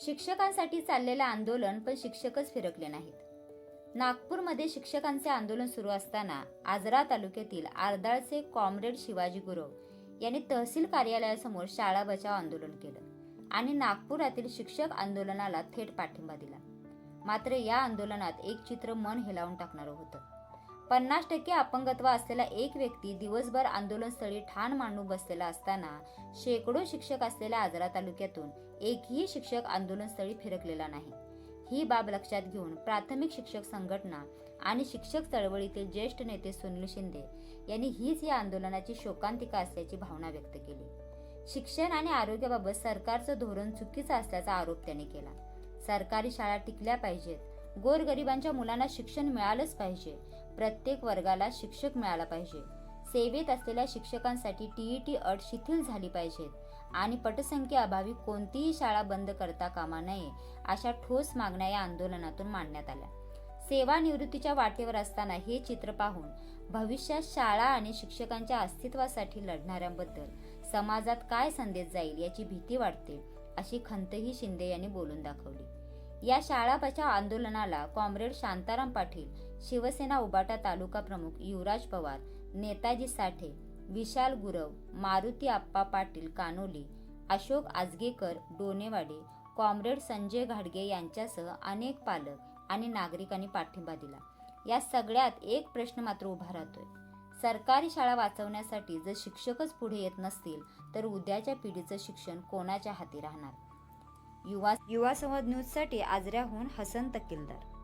शिक्षकांसाठी चाललेलं आंदोलन पण शिक्षकच फिरकले नाहीत. नागपूरमध्ये शिक्षकांचे आंदोलन सुरू असताना आजरा तालुक्यातील आरदाळचे कॉम्रेड शिवाजी गुरव यांनी तहसील कार्यालयासमोर शाळा बचाव आंदोलन केलं आणि नागपुरातील शिक्षक आंदोलनाला थेट पाठिंबा दिला. मात्र या आंदोलनात एक चित्र मन हेलावून टाकणारं होतं. 50% अपंगत्व असलेला एक व्यक्ती दिवसभर आंदोलनस्थळी ठाण मांडून बसलेला असताना शेकडो शिक्षक असलेल्या आजरा तालुक्यातून एकही शिक्षक आंदोलनस्थळी फिरकलेला नाही. ही बाब लक्षात घेऊन प्राथमिक शिक्षक संघटना आणि शिक्षक चळवळीतील ज्येष्ठ नेते सुनील शिंदे यांनी हीच या आंदोलनाची शोकांतिका असल्याची भावना व्यक्त केली. शिक्षण आणि आरोग्याबाबत सरकारचं धोरण चुकीचं असल्याचा आरोप त्यांनी केला. सरकारी शाळा टिकल्या पाहिजेत, गोरगरिबांच्या मुलांना शिक्षण मिळालंच पाहिजे, प्रत्येक वर्गाला शिक्षक मिळाला पाहिजे, सेवेत असलेल्या शिक्षकांसाठी टीईटी अट शिथिल झाली पाहिजेत आणि पटसंख्येअभावी कोणतीही शाळा बंद करता कामा नये अशा ठोस मागण्या या आंदोलनातून मांडण्यात आल्या. सेवानिवृत्तीच्या वाटेवर असताना हे चित्र पाहून भविष्यात शाळा आणि शिक्षकांच्या अस्तित्वासाठी लढणाऱ्यांबद्दल समाजात काय संदेश जाईल याची भीती वाटते, अशी खंतही शिंदे यांनी बोलून दाखवली. या शाळा बचाव आंदोलनाला कॉम्रेड शांताराम पाटील, शिवसेना उबाटा तालुका प्रमुख युवराज पवार, नेताजी साठे, विशाल गुरव, मारुती आप्पा पाटील कानोली, अशोक आजगेकर डोनेवाडे, कॉम्रेड संजय घाडगे यांच्यासह अनेक पालक आणि नागरिकांनी पाठिंबा दिला. या सगळ्यात एक प्रश्न मात्र उभा राहतोय. सरकारी शाळा वाचवण्यासाठी जर शिक्षकच पुढे येत नसतील तर उद्याच्या पिढीचं शिक्षण कोणाच्या हाती राहणार? युवा संवाद न्यूजसाठी आजऱ्याहून हसन तकीलदार.